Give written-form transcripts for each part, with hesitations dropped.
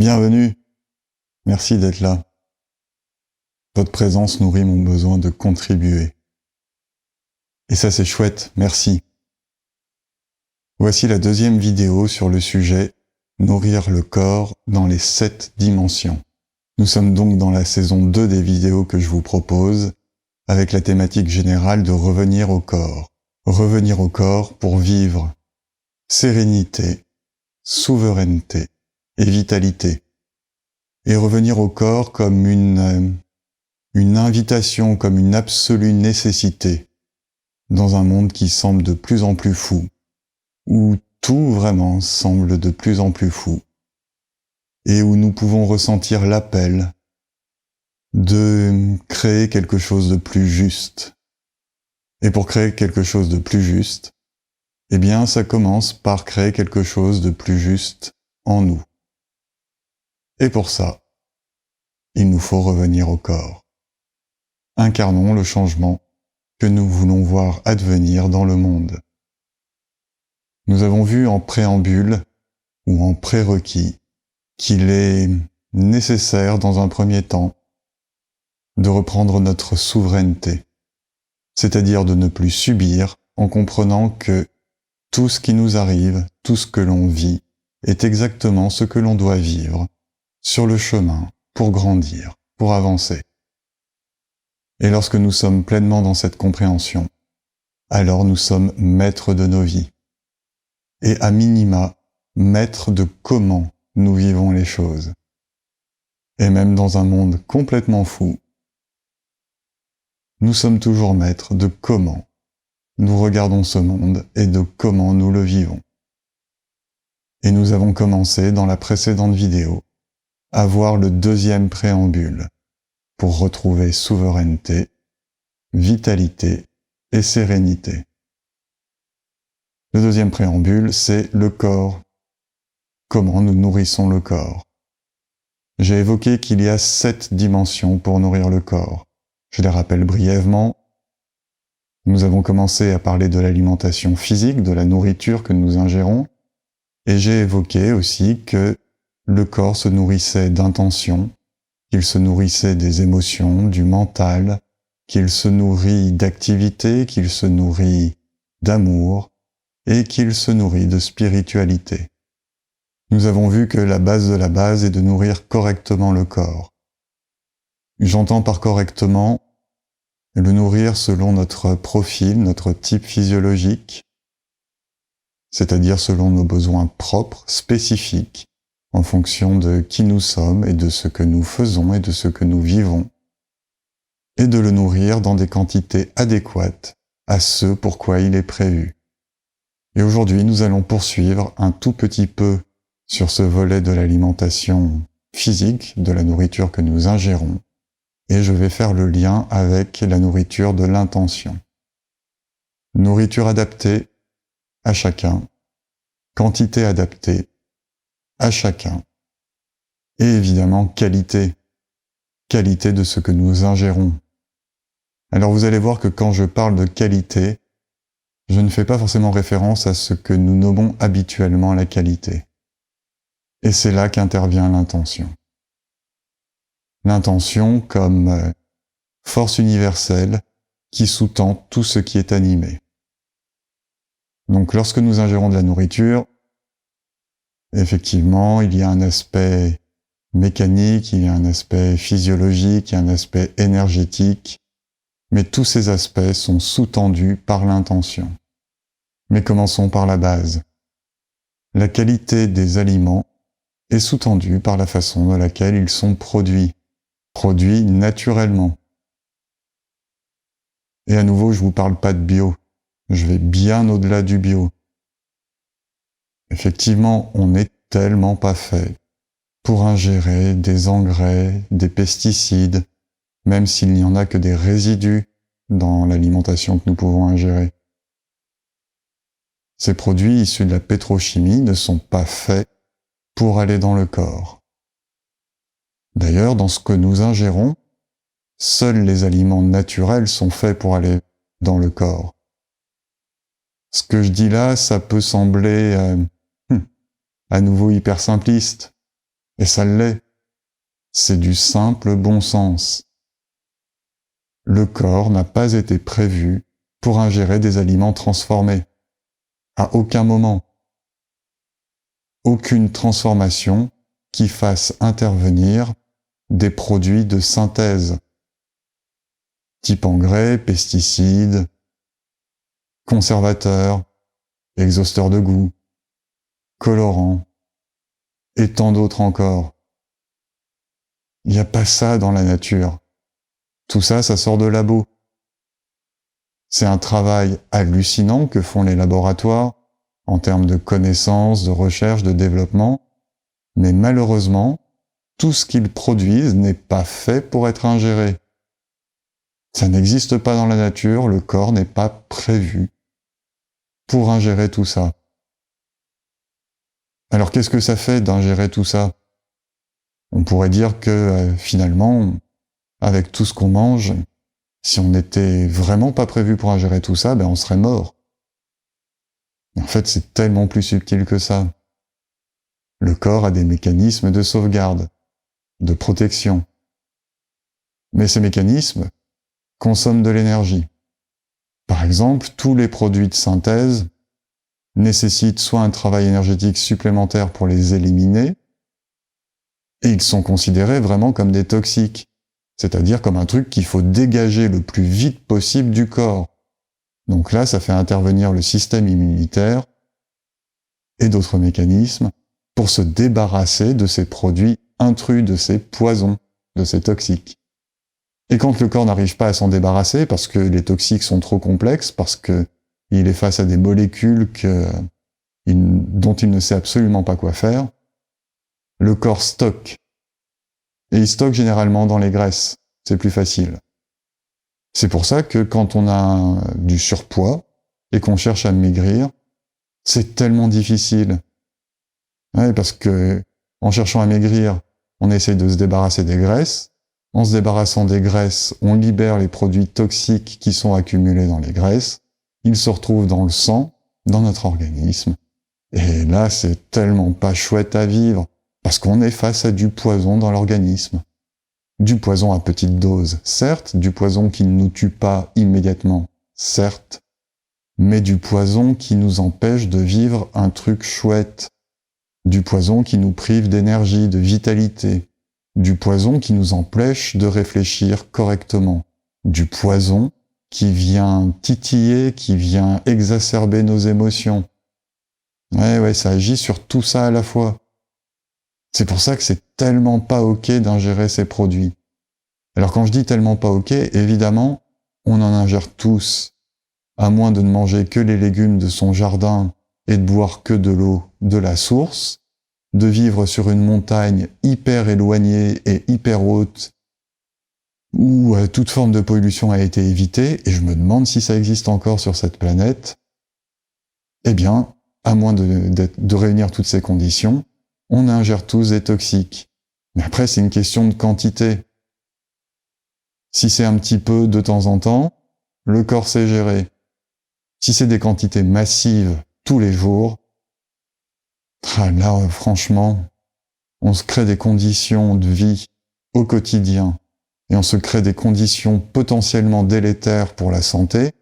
Bienvenue, merci d'être là. Votre présence nourrit mon besoin de contribuer. Et ça c'est chouette, merci. Voici la deuxième vidéo sur le sujet « Nourrir le corps dans les 7 dimensions ». Nous sommes donc dans la saison 2 des vidéos que je vous propose, avec la thématique générale de revenir au corps. Revenir au corps pour vivre sérénité, souveraineté et vitalité. Et revenir au corps comme une invitation, comme une absolue nécessité dans un monde qui semble de plus en plus fou, où tout vraiment semble de plus en plus fou, et où nous pouvons ressentir l'appel de créer quelque chose de plus juste. Et pour créer quelque chose de plus juste, eh bien ça commence par créer quelque chose de plus juste en nous. Et pour ça, il nous faut revenir au corps. Incarnons le changement que nous voulons voir advenir dans le monde. Nous avons vu en préambule ou en prérequis qu'il est nécessaire dans un premier temps de reprendre notre souveraineté, c'est-à-dire de ne plus subir en comprenant que tout ce qui nous arrive, tout ce que l'on vit, est exactement ce que l'on doit vivre sur le chemin pour grandir, pour avancer. Et lorsque nous sommes pleinement dans cette compréhension, alors nous sommes maîtres de nos vies. Et à minima, maîtres de comment nous vivons les choses. Et même dans un monde complètement fou, nous sommes toujours maîtres de comment nous regardons ce monde et de comment nous le vivons. Et nous avons commencé dans la précédente vidéo à voir le deuxième préambule pour retrouver souveraineté, vitalité et sérénité. Le deuxième préambule, c'est le corps. Comment nous nourrissons le corps. J'ai évoqué qu'il y a 7 dimensions pour nourrir le corps. Je les rappelle brièvement. Nous avons commencé à parler de l'alimentation physique, de la nourriture que nous ingérons, et j'ai évoqué aussi que le corps se nourrissait d'intentions, qu'il se nourrissait des émotions, du mental, qu'il se nourrit d'activité, qu'il se nourrit d'amour, et qu'il se nourrit de spiritualité. Nous avons vu que la base de la base est de nourrir correctement le corps. J'entends par correctement le nourrir selon notre profil, notre type physiologique, c'est-à-dire selon nos besoins propres, spécifiques, en fonction de qui nous sommes et de ce que nous faisons et de ce que nous vivons, et de le nourrir dans des quantités adéquates à ce pour quoi il est prévu. Et aujourd'hui, nous allons poursuivre un tout petit peu sur ce volet de l'alimentation physique, de la nourriture que nous ingérons, et je vais faire le lien avec la nourriture de l'intention. Nourriture adaptée à chacun, quantité adaptée à chacun, et évidemment qualité de ce que nous ingérons. Alors vous allez voir que quand je parle de qualité, je ne fais pas forcément référence à ce que nous nommons habituellement la qualité. Et c'est là qu'intervient l'intention. L'intention comme force universelle qui sous-tend tout ce qui est animé. Donc lorsque nous ingérons de la nourriture, effectivement, il y a un aspect mécanique, il y a un aspect physiologique, il y a un aspect énergétique, mais tous ces aspects sont sous-tendus par l'intention. Mais commençons par la base. La qualité des aliments est sous-tendue par la façon dans laquelle ils sont produits naturellement. Et à nouveau, je vous parle pas de bio. Je vais bien au-delà du bio. Effectivement, on n'est tellement pas fait pour ingérer des engrais, des pesticides, même s'il n'y en a que des résidus dans l'alimentation que nous pouvons ingérer. Ces produits issus de la pétrochimie ne sont pas faits pour aller dans le corps. D'ailleurs, dans ce que nous ingérons, seuls les aliments naturels sont faits pour aller dans le corps. Ce que je dis là, ça peut sembler à nouveau hyper simpliste. Et ça l'est. C'est du simple bon sens. Le corps n'a pas été prévu pour ingérer des aliments transformés. À aucun moment. Aucune transformation qui fasse intervenir des produits de synthèse, type engrais, pesticides, conservateurs, exhausteurs de goût, colorants, et tant d'autres encore. Il n'y a pas ça dans la nature. Tout ça, ça sort de labo. C'est un travail hallucinant que font les laboratoires en termes de connaissances, de recherche, de développement, mais malheureusement, tout ce qu'ils produisent n'est pas fait pour être ingéré. Ça n'existe pas dans la nature, le corps n'est pas prévu pour ingérer tout ça. Alors qu'est-ce que ça fait d'ingérer tout ça? On pourrait dire que finalement, avec tout ce qu'on mange, si on n'était vraiment pas prévu pour ingérer tout ça, on serait mort. En fait, c'est tellement plus subtil que ça. Le corps a des mécanismes de sauvegarde, de protection. Mais ces mécanismes consomment de l'énergie. Par exemple, tous les produits de synthèse nécessitent soit un travail énergétique supplémentaire pour les éliminer, et ils sont considérés vraiment comme des toxiques, c'est-à-dire comme un truc qu'il faut dégager le plus vite possible du corps. Donc là, ça fait intervenir le système immunitaire et d'autres mécanismes pour se débarrasser de ces produits intrus, de ces poisons, de ces toxiques. Et quand le corps n'arrive pas à s'en débarrasser, parce que les toxiques sont trop complexes, parce qu'il est face à des molécules dont il ne sait absolument pas quoi faire, le corps stocke. Et il stocke généralement dans les graisses. C'est plus facile. C'est pour ça que quand on a du surpoids et qu'on cherche à maigrir, c'est tellement difficile. Ouais, parce que en cherchant à maigrir, on essaye de se débarrasser des graisses. En se débarrassant des graisses, on libère les produits toxiques qui sont accumulés dans les graisses. Ils se retrouvent dans le sang, dans notre organisme. Et là, c'est tellement pas chouette à vivre, parce qu'on est face à du poison dans l'organisme. Du poison à petite dose, certes, du poison qui ne nous tue pas immédiatement, certes, mais du poison qui nous empêche de vivre un truc chouette, du poison qui nous prive d'énergie, de vitalité, du poison qui nous empêche de réfléchir correctement, du poison qui vient titiller, qui vient exacerber nos émotions. Ouais, ça agit sur tout ça à la fois. C'est pour ça que c'est tellement pas ok d'ingérer ces produits. Alors quand je dis tellement pas ok, évidemment, on en ingère tous, à moins de ne manger que les légumes de son jardin et de boire que de l'eau de la source, de vivre sur une montagne hyper éloignée et hyper haute, où toute forme de pollution a été évitée, et je me demande si ça existe encore sur cette planète, eh bien, à moins de réunir toutes ces conditions, on ingère tous des toxiques. Mais après, c'est une question de quantité. Si c'est un petit peu de temps en temps, le corps sait gérer. Si c'est des quantités massives tous les jours, là, franchement, on se crée des conditions de vie au quotidien et on se crée des conditions potentiellement délétères pour la santé,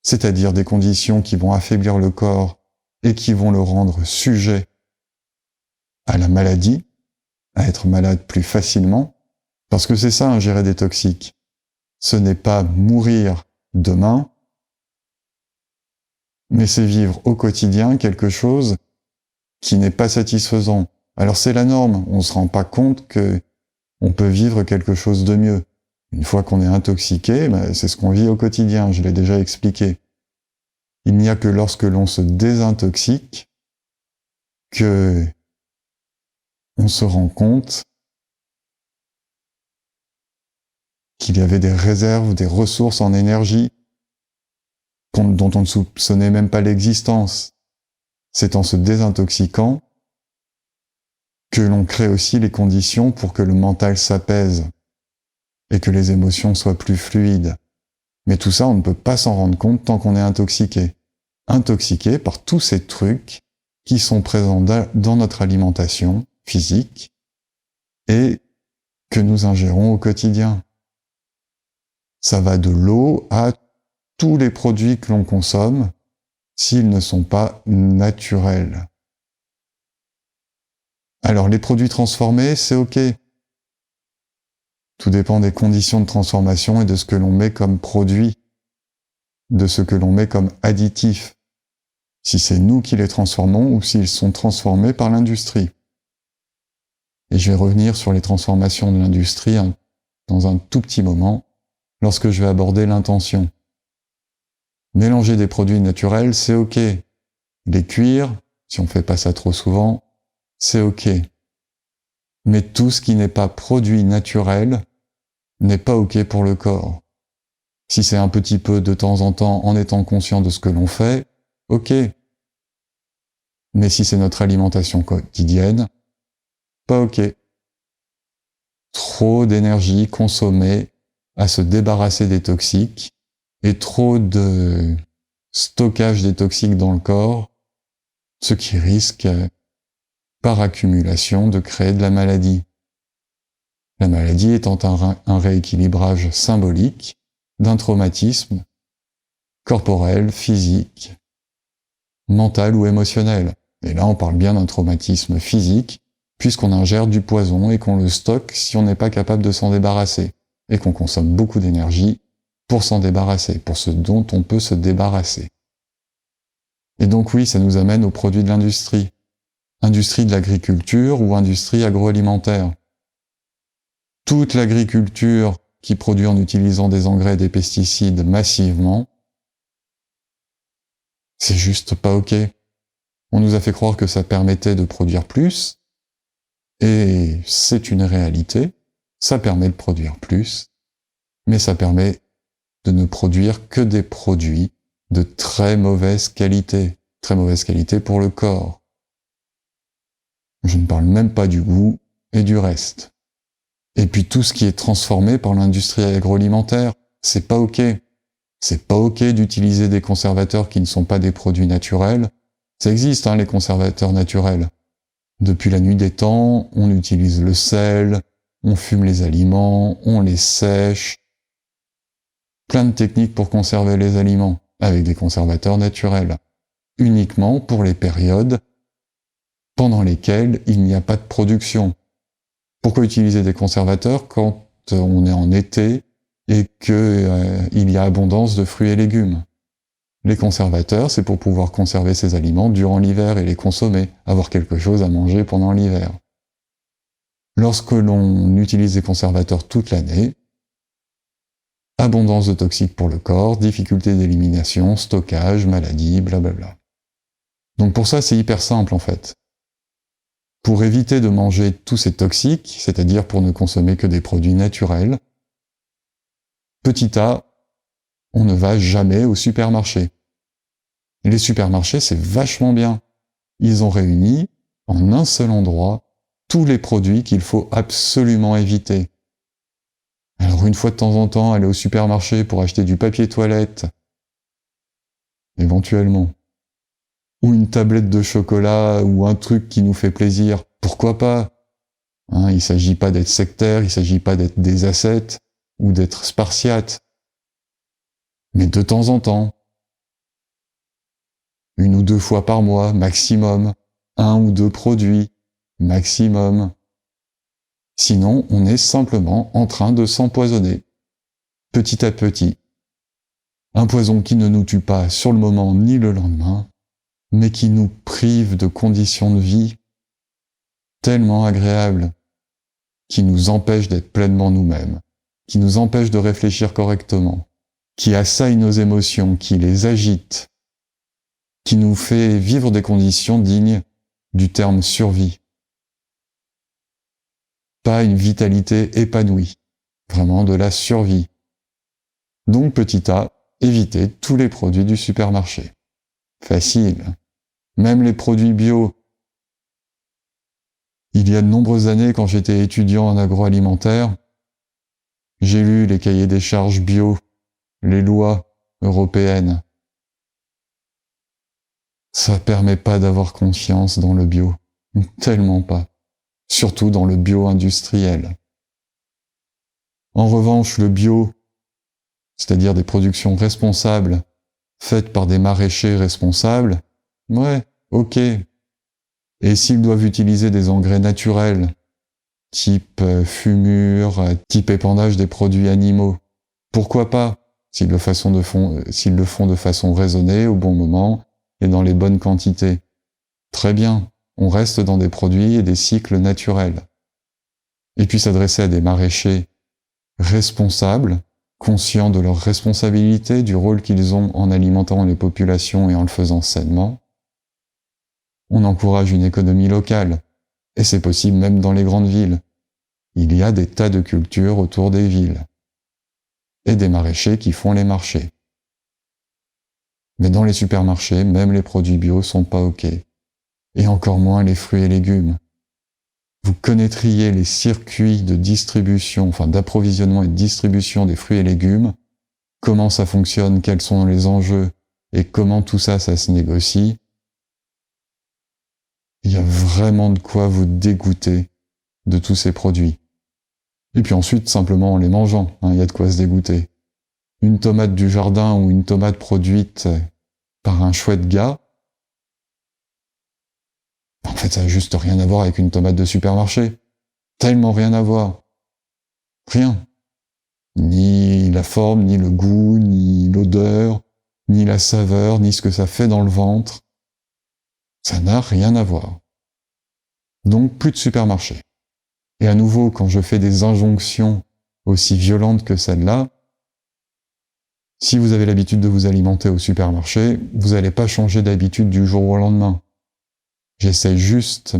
c'est-à-dire des conditions qui vont affaiblir le corps et qui vont le rendre sujet à la maladie, à être malade plus facilement, parce que c'est ça, ingérer des toxiques. Ce n'est pas mourir demain, mais c'est vivre au quotidien quelque chose qui n'est pas satisfaisant. Alors c'est la norme, on ne se rend pas compte que on peut vivre quelque chose de mieux. Une fois qu'on est intoxiqué, c'est ce qu'on vit au quotidien, je l'ai déjà expliqué. Il n'y a que lorsque l'on se désintoxique que on se rend compte qu'il y avait des réserves, des ressources en énergie dont on ne soupçonnait même pas l'existence. C'est en se désintoxiquant que l'on crée aussi les conditions pour que le mental s'apaise et que les émotions soient plus fluides. Mais tout ça, on ne peut pas s'en rendre compte tant qu'on est intoxiqué. Intoxiqué par tous ces trucs qui sont présents dans notre alimentation physique et que nous ingérons au quotidien. Ça va de l'eau à tous les produits que l'on consomme s'ils ne sont pas naturels. Alors les produits transformés, c'est OK. Tout dépend des conditions de transformation et de ce que l'on met comme produit, de ce que l'on met comme additif. Si c'est nous qui les transformons ou s'ils sont transformés par l'industrie. Et je vais revenir sur les transformations de l'industrie dans un tout petit moment, lorsque je vais aborder l'intention. Mélanger des produits naturels, c'est OK. Les cuire, si on ne fait pas ça trop souvent, c'est OK. Mais tout ce qui n'est pas produit naturel n'est pas OK pour le corps. Si c'est un petit peu de temps en temps en étant conscient de ce que l'on fait, OK. Mais si c'est notre alimentation quotidienne, pas OK. Trop d'énergie consommée à se débarrasser des toxiques et trop de stockage des toxiques dans le corps, ce qui risque, par accumulation, de créer de la maladie. La maladie étant un rééquilibrage symbolique d'un traumatisme corporel, physique, mental ou émotionnel. Et là, on parle bien d'un traumatisme physique, puisqu'on ingère du poison et qu'on le stocke si on n'est pas capable de s'en débarrasser, et qu'on consomme beaucoup d'énergie pour s'en débarrasser, pour ce dont on peut se débarrasser. Et donc oui, ça nous amène aux produits de l'industrie. Industrie de l'agriculture ou industrie agroalimentaire. Toute l'agriculture qui produit en utilisant des engrais et des pesticides massivement, c'est juste pas OK. On nous a fait croire que ça permettait de produire plus, et c'est une réalité, ça permet de produire plus, mais ça permet de ne produire que des produits de très mauvaise qualité pour le corps. Je ne parle même pas du goût et du reste. Et puis tout ce qui est transformé par l'industrie agroalimentaire, c'est pas OK. C'est pas OK d'utiliser des conservateurs qui ne sont pas des produits naturels. Ça existe, les conservateurs naturels. Depuis la nuit des temps, on utilise le sel, on fume les aliments, on les sèche. Plein de techniques pour conserver les aliments, avec des conservateurs naturels. Uniquement pour les périodes pendant lesquelles il n'y a pas de production. Pourquoi utiliser des conservateurs quand on est en été et qu'il y a abondance de fruits et légumes? Les conservateurs, c'est pour pouvoir conserver ces aliments durant l'hiver et les consommer, avoir quelque chose à manger pendant l'hiver. Lorsque l'on utilise des conservateurs toute l'année, abondance de toxiques pour le corps, difficulté d'élimination, stockage, maladie, blablabla. Donc pour ça, c'est hyper simple en fait. Pour éviter de manger tous ces toxiques, c'est-à-dire pour ne consommer que des produits naturels, petit a, on ne va jamais au supermarché. Les supermarchés, c'est vachement bien. Ils ont réuni, en un seul endroit, tous les produits qu'il faut absolument éviter. Alors une fois de temps en temps, aller au supermarché pour acheter du papier toilette, éventuellement, ou une tablette de chocolat, ou un truc qui nous fait plaisir, pourquoi pas? Il ne s'agit pas d'être sectaire, il ne s'agit pas d'être des ascètes, ou d'être spartiate. Mais de temps en temps, 1 ou 2 fois par mois, maximum, 1 ou 2 produits, maximum. Sinon, on est simplement en train de s'empoisonner, petit à petit. Un poison qui ne nous tue pas sur le moment ni le lendemain, mais qui nous prive de conditions de vie tellement agréables, qui nous empêche d'être pleinement nous-mêmes, qui nous empêche de réfléchir correctement, qui assaille nos émotions, qui les agite, qui nous fait vivre des conditions dignes du terme survie. Pas une vitalité épanouie, vraiment de la survie. Donc petit a, évitez tous les produits du supermarché. Facile. Même les produits bio. Il y a de nombreuses années, quand j'étais étudiant en agroalimentaire, j'ai lu les cahiers des charges bio, les lois européennes. Ça permet pas d'avoir confiance dans le bio. Tellement pas. surtout dans le bio-industriel. En revanche, le bio, c'est-à-dire des productions responsables, faites par des maraîchers responsables, ouais, ok. Et s'ils doivent utiliser des engrais naturels, type fumure, type épandage des produits animaux, pourquoi pas, s'ils le font de façon raisonnée, au bon moment, et dans les bonnes quantités. Très bien, on reste dans des produits et des cycles naturels. Et puis s'adresser à des maraîchers responsables, conscients de leurs responsabilités, du rôle qu'ils ont en alimentant les populations et en le faisant sainement. On encourage une économie locale, et c'est possible même dans les grandes villes. Il y a des tas de cultures autour des villes, et des maraîchers qui font les marchés. Mais dans les supermarchés, même les produits bio sont pas ok, et encore moins les fruits et légumes. Vous connaîtriez les circuits de distribution, enfin d'approvisionnement et de distribution des fruits et légumes, comment ça fonctionne, quels sont les enjeux, et comment tout ça se négocie. Il y a vraiment de quoi vous dégoûter de tous ces produits. Et puis ensuite, simplement en les mangeant, il y a de quoi se dégoûter. Une tomate du jardin ou une tomate produite par un chouette gars, en fait, ça n'a juste rien à voir avec une tomate de supermarché. Tellement rien à voir. Rien. Ni la forme, ni le goût, ni l'odeur, ni la saveur, ni ce que ça fait dans le ventre. Ça n'a rien à voir. Donc, plus de supermarché. Et à nouveau, quand je fais des injonctions aussi violentes que celle-là, si vous avez l'habitude de vous alimenter au supermarché, vous n'allez pas changer d'habitude du jour au lendemain. J'essaie juste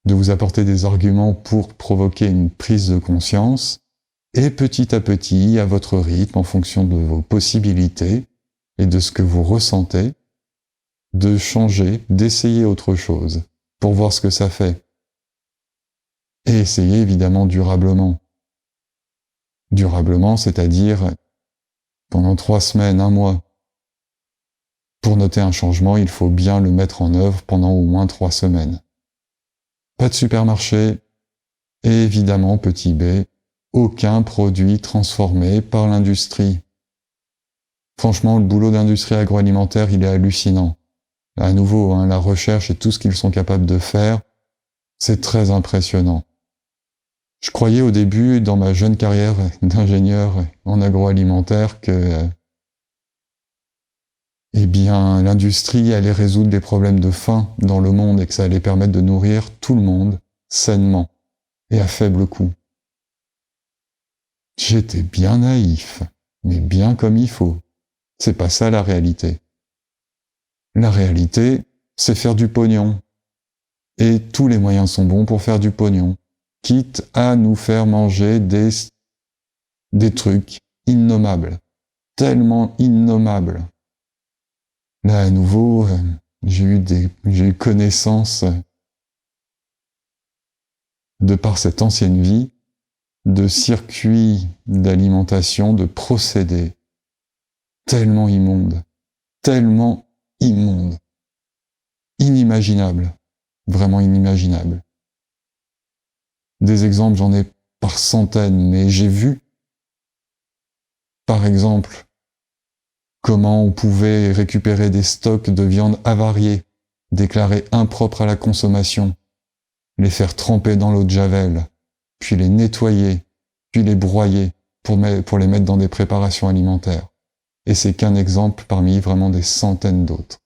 de vous apporter des arguments pour provoquer une prise de conscience, et petit à petit, à votre rythme, en fonction de vos possibilités et de ce que vous ressentez, de changer, d'essayer autre chose, pour voir ce que ça fait. Et essayer évidemment durablement. Durablement, c'est-à-dire pendant 3 semaines, 1 mois. Pour noter un changement, il faut bien le mettre en œuvre pendant au moins 3 semaines. Pas de supermarché, et évidemment, petit b, aucun produit transformé par l'industrie. Franchement, le boulot d'industrie agroalimentaire, il est hallucinant. À nouveau, la recherche et tout ce qu'ils sont capables de faire, c'est très impressionnant. Je croyais au début, dans ma jeune carrière d'ingénieur en agroalimentaire, que l'industrie allait résoudre les problèmes de faim dans le monde et que ça allait permettre de nourrir tout le monde sainement et à faible coût. J'étais bien naïf, mais bien comme il faut. C'est pas ça la réalité. La réalité, c'est faire du pognon. Et tous les moyens sont bons pour faire du pognon, quitte à nous faire manger des trucs innommables, tellement innommables. Là, à nouveau, j'ai eu connaissance, de par cette ancienne vie, de circuits d'alimentation, de procédés tellement immondes, inimaginables, vraiment inimaginables. Des exemples, j'en ai par centaines, mais j'ai vu, par exemple, comment on pouvait récupérer des stocks de viande avariés, déclarés impropres à la consommation, les faire tremper dans l'eau de Javel, puis les nettoyer, puis les broyer pour les mettre dans des préparations alimentaires. Et c'est qu'un exemple parmi vraiment des centaines d'autres.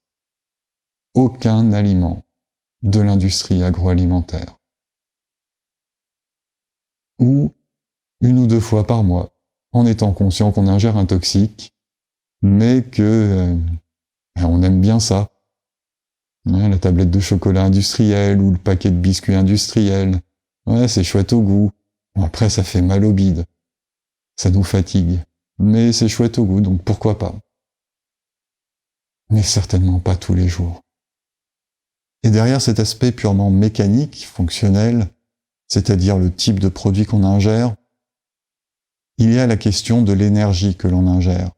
Aucun aliment de l'industrie agroalimentaire. Ou 1 ou 2 fois par mois, en étant conscient qu'on ingère un toxique, mais que on aime bien ça. La tablette de chocolat industriel ou le paquet de biscuits industriels. Ouais, c'est chouette au goût. Bon, après, ça fait mal au bide. Ça nous fatigue. Mais c'est chouette au goût, donc pourquoi pas. Mais certainement pas tous les jours. Et derrière cet aspect purement mécanique, fonctionnel, c'est-à-dire le type de produit qu'on ingère, il y a la question de l'énergie que l'on ingère.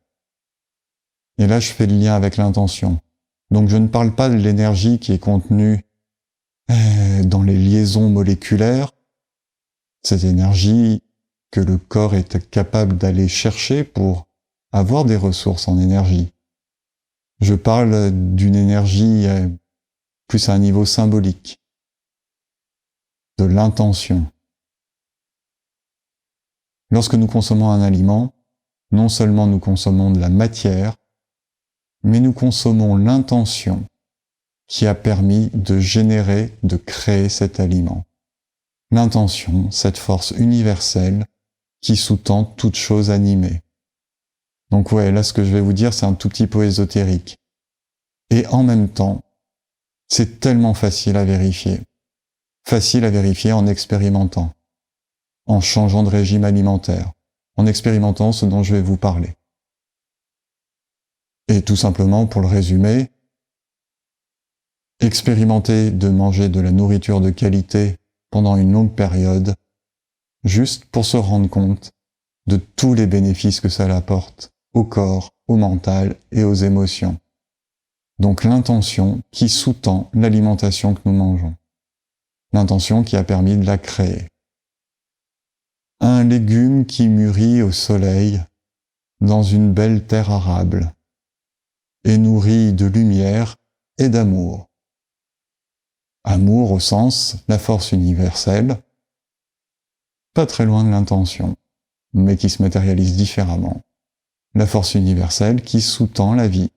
Et là, je fais le lien avec l'intention. Donc je ne parle pas de l'énergie qui est contenue dans les liaisons moléculaires, cette énergie que le corps est capable d'aller chercher pour avoir des ressources en énergie. Je parle d'une énergie plus à un niveau symbolique, de l'intention. Lorsque nous consommons un aliment, non seulement nous consommons de la matière, mais nous consommons l'intention qui a permis de générer, de créer cet aliment. L'intention, cette force universelle qui sous-tend toute chose animée. Donc ouais, là ce que je vais vous dire, c'est un tout petit peu ésotérique. Et en même temps, c'est tellement facile à vérifier. Facile à vérifier en expérimentant, en changeant de régime alimentaire, en expérimentant ce dont je vais vous parler. Et tout simplement, pour le résumer, expérimenter de manger de la nourriture de qualité pendant une longue période, juste pour se rendre compte de tous les bénéfices que ça apporte au corps, au mental et aux émotions. Donc l'intention qui sous-tend l'alimentation que nous mangeons. L'intention qui a permis de la créer. Un légume qui mûrit au soleil dans une belle terre arable et nourri de lumière et d'amour. Amour au sens, la force universelle, pas très loin de l'intention, mais qui se matérialise différemment. La force universelle qui sous-tend la vie,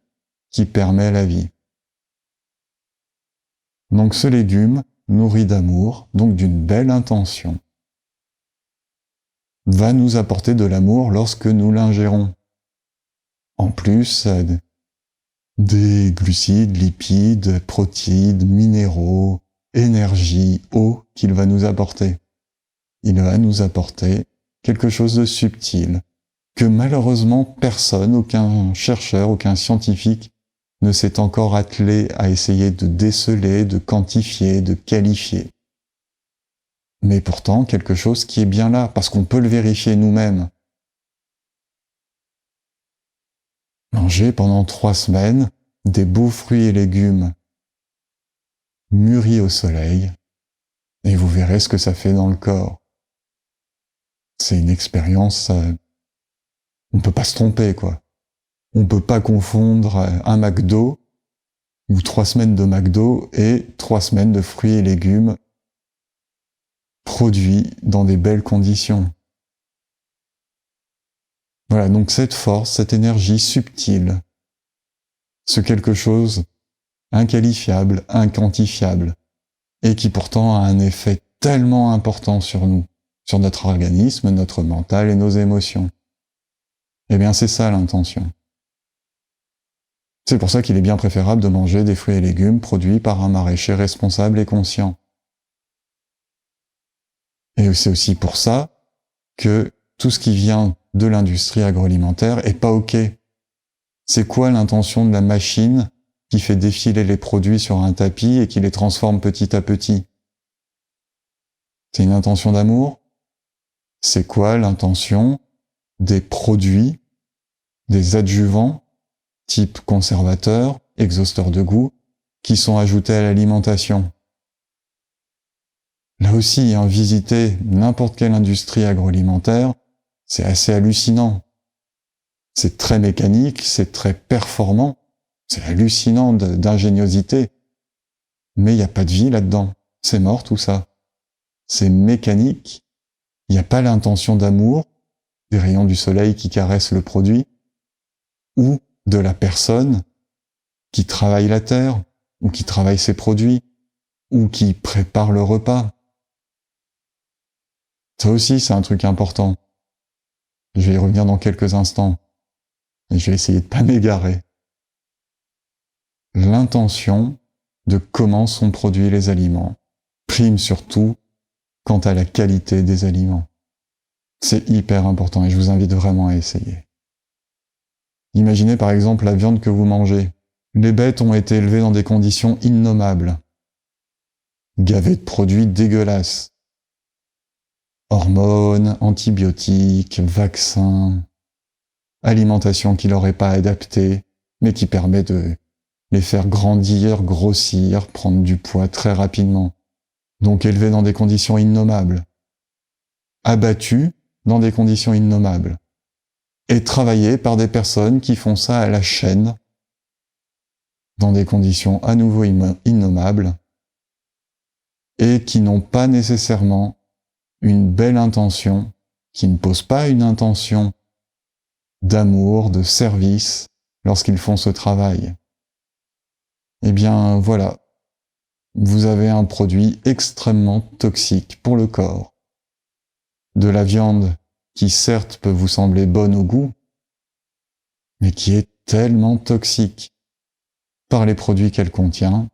qui permet la vie. Donc ce légume, nourri d'amour, donc d'une belle intention, va nous apporter de l'amour lorsque nous l'ingérons. En plus, des glucides, lipides, protéines, minéraux, énergie, eau qu'il va nous apporter. Il va nous apporter quelque chose de subtil, que malheureusement personne, aucun chercheur, aucun scientifique ne s'est encore attelé à essayer de déceler, de quantifier, de qualifier. Mais pourtant, quelque chose qui est bien là, parce qu'on peut le vérifier nous-mêmes. Manger pendant 3 semaines des beaux fruits et légumes mûris au soleil, et vous verrez ce que ça fait dans le corps. C'est une expérience, on peut pas se tromper, quoi. On peut pas confondre un McDo, ou 3 semaines de McDo, et 3 semaines de fruits et légumes produits dans des belles conditions. Voilà, donc cette force, cette énergie subtile, ce quelque chose inqualifiable, inquantifiable, et qui pourtant a un effet tellement important sur nous, sur notre organisme, notre mental et nos émotions. Eh bien, c'est ça l'intention. C'est pour ça qu'il est bien préférable de manger des fruits et légumes produits par un maraîcher responsable et conscient. Et c'est aussi pour ça que tout ce qui vient de l'industrie agroalimentaire est pas OK. C'est quoi l'intention de la machine qui fait défiler les produits sur un tapis et qui les transforme petit à petit? C'est une intention d'amour? C'est quoi l'intention des produits, des adjuvants, type conservateurs, exhausteurs de goût, qui sont ajoutés à l'alimentation? Là aussi, visiter n'importe quelle industrie agroalimentaire, c'est assez hallucinant. C'est très mécanique, c'est très performant, c'est hallucinant d'ingéniosité. Mais il n'y a pas de vie là-dedans. C'est mort tout ça. C'est mécanique. Il n'y a pas l'intention d'amour, des rayons du soleil qui caressent le produit, ou de la personne qui travaille la terre, ou qui travaille ses produits, ou qui prépare le repas. Ça aussi, c'est un truc important. Je vais y revenir dans quelques instants. Et je vais essayer de pas m'égarer. L'intention de comment sont produits les aliments prime surtout quant à la qualité des aliments. C'est hyper important et je vous invite vraiment à essayer. Imaginez par exemple la viande que vous mangez. Les bêtes ont été élevées dans des conditions innommables, gavées de produits dégueulasses. Hormones, antibiotiques, vaccins, alimentation qui leur est pas adaptée, mais qui permet de les faire grandir, grossir, prendre du poids très rapidement. Donc élevés dans des conditions innommables. abattus dans des conditions innommables, et travaillés par des personnes qui font ça à la chaîne, dans des conditions à nouveau innommables, et qui n'ont pas nécessairement une belle intention, qui ne posent pas une intention d'amour, de service, lorsqu'ils font ce travail. Eh bien, voilà. Vous avez un produit extrêmement toxique pour le corps. De la viande qui certes peut vous sembler bonne au goût, mais qui est tellement toxique par les produits qu'elle contient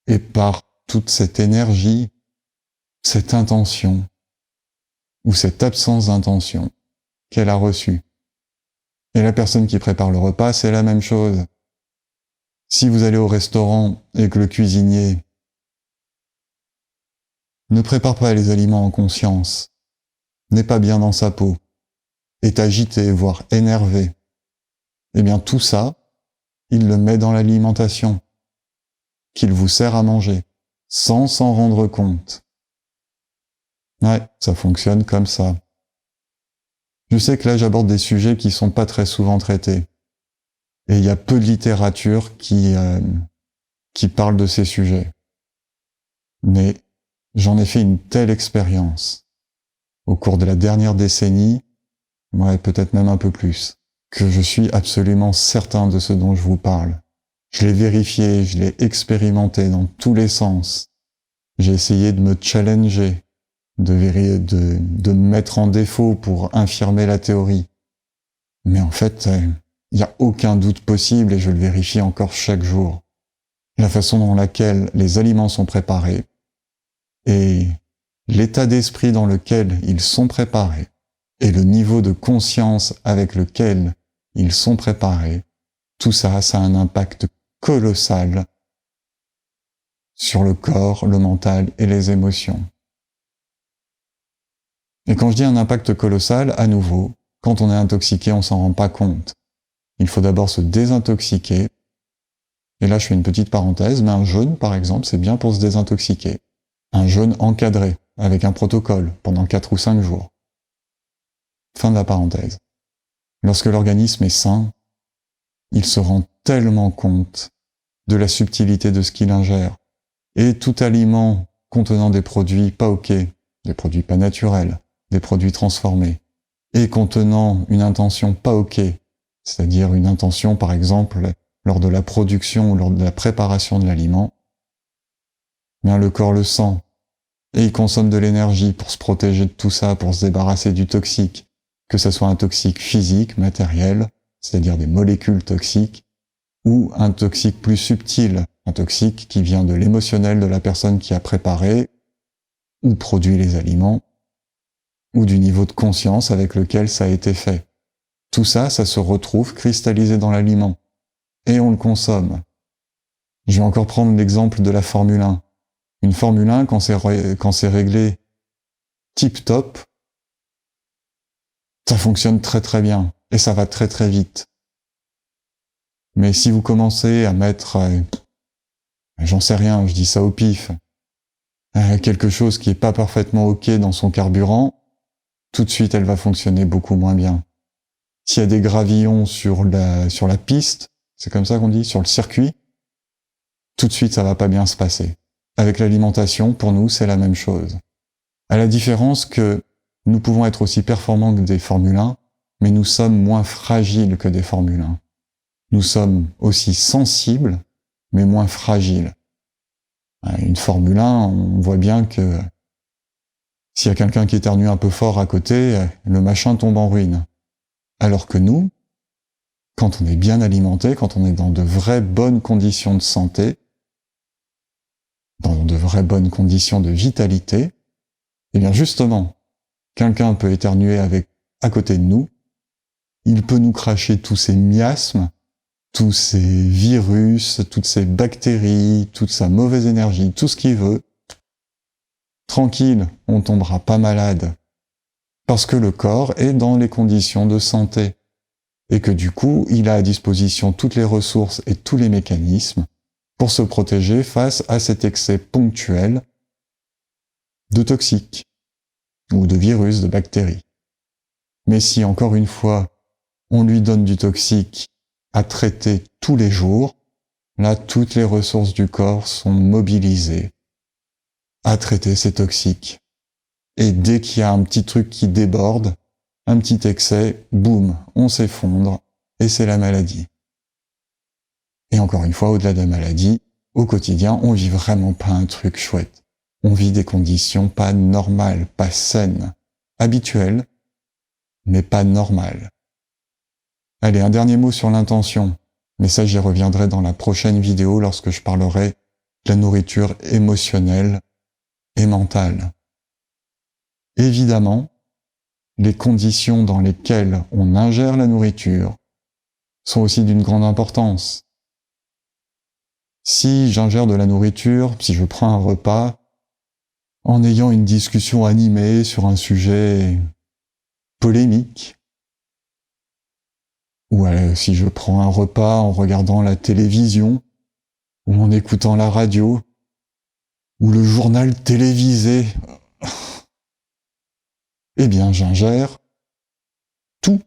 et par toute cette énergie, cette intention ou cette absence d'intention qu'elle a reçue. Et la personne qui prépare le repas, c'est la même chose. Si vous allez au restaurant et que le cuisinier ne prépare pas les aliments en conscience, n'est pas bien dans sa peau, est agité, voire énervé, eh bien tout ça, il le met dans l'alimentation, qu'il vous sert à manger, sans s'en rendre compte. Ouais, ça fonctionne comme ça. Je sais que là j'aborde des sujets qui sont pas très souvent traités, et il y a peu de littérature qui parle de ces sujets. Mais j'en ai fait une telle expérience au cours de la dernière décennie, ouais, peut-être même un peu plus, que je suis absolument certain de ce dont je vous parle. Je l'ai vérifié, je l'ai expérimenté dans tous les sens. J'ai essayé de me challenger, de me mettre en défaut pour infirmer la théorie. Mais en fait, il n'y a aucun doute possible et je le vérifie encore chaque jour. La façon dans laquelle les aliments sont préparés et l'état d'esprit dans lequel ils sont préparés et le niveau de conscience avec lequel ils sont préparés, tout ça, ça a un impact colossal sur le corps, le mental et les émotions. Et quand je dis un impact colossal, à nouveau, quand on est intoxiqué, on s'en rend pas compte. Il faut d'abord se désintoxiquer. Et là, je fais une petite parenthèse, mais un jeûne, par exemple, c'est bien pour se désintoxiquer. Un jeûne encadré, avec un protocole, pendant 4 ou 5 jours. Fin de la parenthèse. Lorsque l'organisme est sain, il se rend tellement compte de la subtilité de ce qu'il ingère. Et tout aliment contenant des produits pas ok, des produits pas naturels, des produits transformés, et contenant une intention pas ok, c'est-à-dire une intention, par exemple, lors de la production ou lors de la préparation de l'aliment, bien le corps le sent, et il consomme de l'énergie pour se protéger de tout ça, pour se débarrasser du toxique, que ce soit un toxique physique, matériel, c'est-à-dire des molécules toxiques, ou un toxique plus subtil, un toxique qui vient de l'émotionnel de la personne qui a préparé ou produit les aliments, ou du niveau de conscience avec lequel ça a été fait. Tout ça, ça se retrouve cristallisé dans l'aliment, et on le consomme. Je vais encore prendre l'exemple de la Formule 1. Une Formule 1, quand c'est réglé tip-top, ça fonctionne très très bien, et ça va très très vite. Mais si vous commencez à mettre, j'en sais rien, je dis ça au pif, quelque chose qui est pas parfaitement ok dans son carburant, tout de suite elle va fonctionner beaucoup moins bien. S'il y a des gravillons sur la piste, c'est comme ça qu'on dit, sur le circuit, tout de suite ça va pas bien se passer. Avec l'alimentation, pour nous, c'est la même chose. À la différence que nous pouvons être aussi performants que des Formule 1, mais nous sommes moins fragiles que des Formule 1. Nous sommes aussi sensibles, mais moins fragiles. Une Formule 1, on voit bien que s'il y a quelqu'un qui éternue un peu fort à côté, le machin tombe en ruine. Alors que nous, quand on est bien alimenté, quand on est dans de vraies bonnes conditions de santé, dans de vraies bonnes conditions de vitalité, eh bien justement, quelqu'un peut éternuer à côté de nous, il peut nous cracher tous ces miasmes, tous ces virus, toutes ces bactéries, toute sa mauvaise énergie, tout ce qu'il veut. Tranquille, on tombera pas malade. Parce que le corps est dans les conditions de santé. Et que du coup, il a à disposition toutes les ressources et tous les mécanismes pour se protéger face à cet excès ponctuel de toxiques. ou de virus, de bactéries. Mais si, encore une fois, on lui donne du toxique à traiter tous les jours, là, toutes les ressources du corps sont mobilisées à traiter ces toxiques. Et dès qu'il y a un petit truc qui déborde, un petit excès, boum, on s'effondre, et c'est la maladie. Et encore une fois, au-delà de la maladie, au quotidien, on vit vraiment pas un truc chouette. On vit des conditions pas normales, pas saines, habituelles, mais pas normales. Allez, un dernier mot sur l'intention, mais ça j'y reviendrai dans la prochaine vidéo lorsque je parlerai de la nourriture émotionnelle et mentale. Évidemment, les conditions dans lesquelles on ingère la nourriture sont aussi d'une grande importance. Si j'ingère de la nourriture, si je prends un repas, en ayant une discussion animée sur un sujet polémique, ou si je prends un repas en regardant la télévision, ou en écoutant la radio, ou le journal télévisé, eh bien j'ingère tout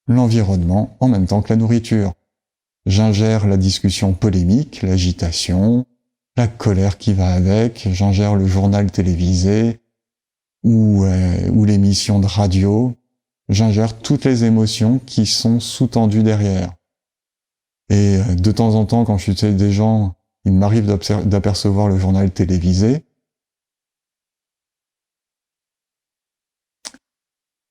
l'environnement en même temps que la nourriture. J'ingère la discussion polémique, l'agitation, la colère qui va avec, j'ingère le journal télévisé ou l'émission de radio, j'ingère toutes les émotions qui sont sous-tendues derrière. Et de temps en temps, quand je suis avec des gens, il m'arrive d'apercevoir le journal télévisé,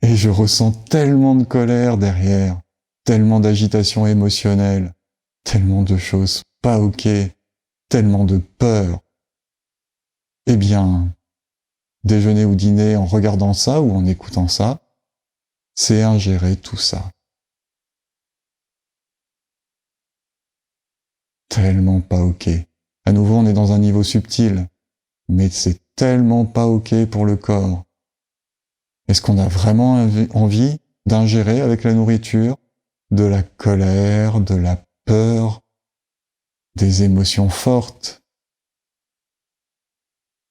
et je ressens tellement de colère derrière, tellement d'agitation émotionnelle, tellement de choses pas ok, tellement de peur. Eh bien, déjeuner ou dîner en regardant ça ou en écoutant ça, c'est ingérer tout ça. Tellement pas ok. À nouveau, on est dans un niveau subtil, mais c'est tellement pas ok pour le corps. Est-ce qu'on a vraiment envie d'ingérer avec la nourriture de la colère, de la peur, des émotions fortes?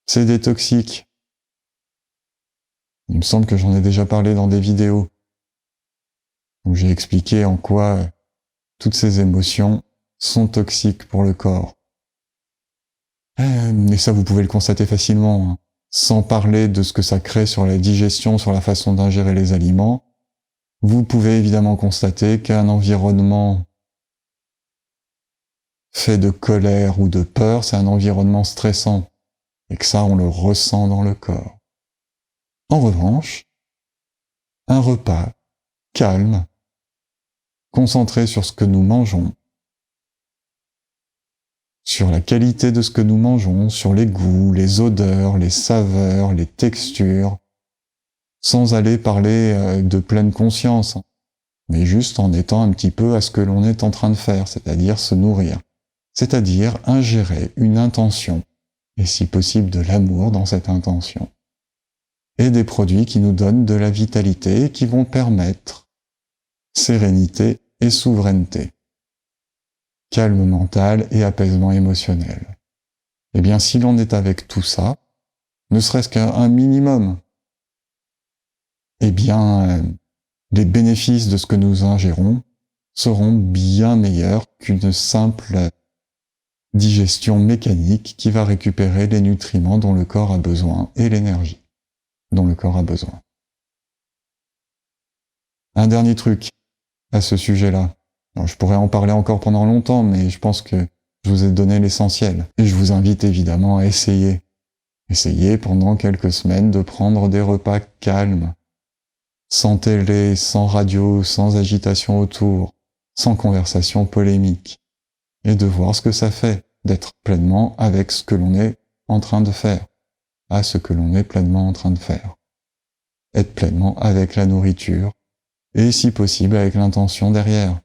C'est des toxiques. Il me semble que j'en ai déjà parlé dans des vidéos où j'ai expliqué en quoi toutes ces émotions sont toxiques pour le corps. Mais ça, vous pouvez le constater facilement, hein. Sans parler de ce que ça crée sur la digestion, sur la façon d'ingérer les aliments. Vous pouvez évidemment constater qu'un environnement fait de colère ou de peur, c'est un environnement stressant, et que ça, on le ressent dans le corps. En revanche, un repas calme, concentré sur ce que nous mangeons, sur la qualité de ce que nous mangeons, sur les goûts, les odeurs, les saveurs, les textures, sans aller parler de pleine conscience, mais juste en étant un petit peu à ce que l'on est en train de faire, c'est-à-dire se nourrir, c'est-à-dire ingérer une intention, et si possible de l'amour dans cette intention, et des produits qui nous donnent de la vitalité et qui vont permettre sérénité et souveraineté, calme mental et apaisement émotionnel. Eh bien, si l'on est avec tout ça, ne serait-ce qu'un minimum, eh bien, les bénéfices de ce que nous ingérons seront bien meilleurs qu'une simple digestion mécanique qui va récupérer les nutriments dont le corps a besoin et l'énergie dont le corps a besoin. Un dernier truc à ce sujet-là. Alors, je pourrais en parler encore pendant longtemps, mais je pense que je vous ai donné l'essentiel. Et je vous invite évidemment à essayer. Essayez pendant quelques semaines de prendre des repas calmes, sans télé, sans radio, sans agitation autour, sans conversation polémique, et de voir ce que ça fait d'être pleinement avec ce que l'on est en train de faire, à ce que l'on est pleinement en train de faire. Être pleinement avec la nourriture, et si possible avec l'intention derrière.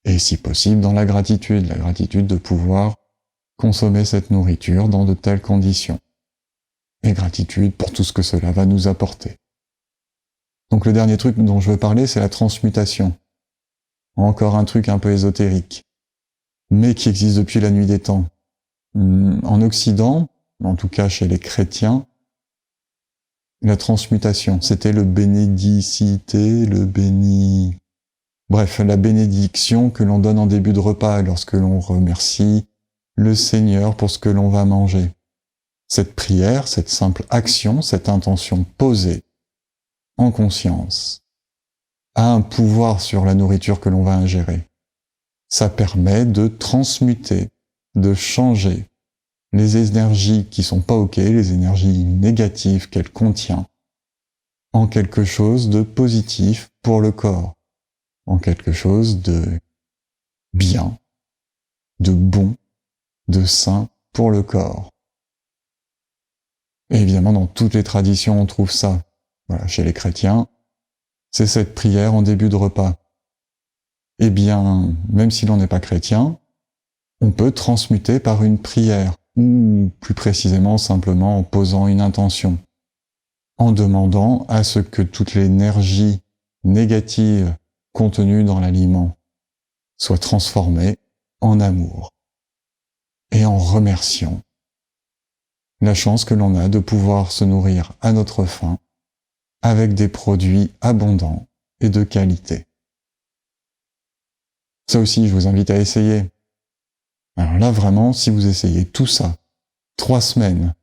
Et si possible dans la gratitude de pouvoir consommer cette nourriture dans de telles conditions. Et gratitude pour tout ce que cela va nous apporter. Donc le dernier truc dont je veux parler, c'est la transmutation. Encore un truc un peu ésotérique, mais qui existe depuis la nuit des temps. En Occident, en tout cas chez les chrétiens, la transmutation. C'était le bénédicité, Bref, la bénédiction que l'on donne en début de repas lorsque l'on remercie le Seigneur pour ce que l'on va manger. Cette prière, cette simple action, cette intention posée en conscience a un pouvoir sur la nourriture que l'on va ingérer. Ça permet de transmuter, de changer les énergies qui sont pas OK, les énergies négatives qu'elle contient, en quelque chose de positif pour le corps, en quelque chose de bien, de bon, de sain pour le corps. Et évidemment, dans toutes les traditions, on trouve ça. Voilà, chez les chrétiens, c'est cette prière en début de repas. Eh bien, même si l'on n'est pas chrétien, on peut transmuter par une prière, ou plus précisément simplement en posant une intention, en demandant à ce que toute l'énergie négative contenue dans l'aliment soit transformée en amour, et en remerciant la chance que l'on a de pouvoir se nourrir à notre faim avec des produits abondants et de qualité. Ça aussi, je vous invite à essayer. Alors là, vraiment, si vous essayez tout ça, 3 semaines,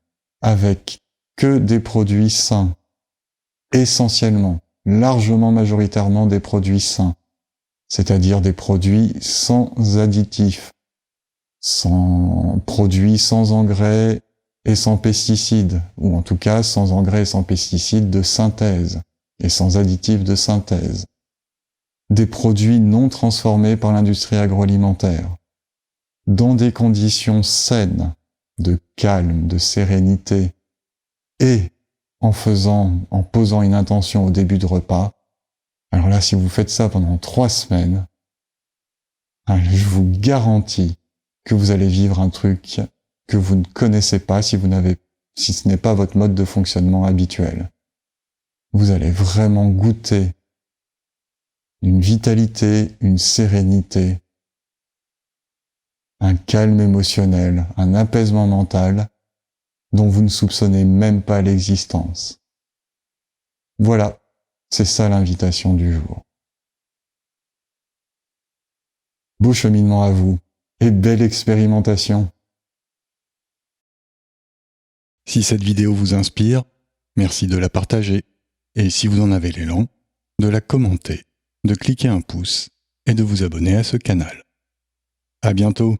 avec que des produits sains, essentiellement, largement majoritairement des produits sains, c'est-à-dire des produits sans additifs, sans produits sans engrais et sans pesticides, ou en tout cas sans engrais et sans pesticides de synthèse, et sans additifs de synthèse. Des produits non transformés par l'industrie agroalimentaire, dans des conditions saines, de calme, de sérénité, et en posant une intention au début de repas. Alors là, si vous faites ça pendant 3 semaines, je vous garantis que vous allez vivre un truc que vous ne connaissez pas si ce n'est pas votre mode de fonctionnement habituel. Vous allez vraiment goûter une vitalité, une sérénité, un calme émotionnel, un apaisement mental dont vous ne soupçonnez même pas l'existence. Voilà, c'est ça l'invitation du jour. Beau cheminement à vous et belle expérimentation. Si cette vidéo vous inspire, merci de la partager et si vous en avez l'élan, de la commenter, de cliquer un pouce et de vous abonner à ce canal. À bientôt.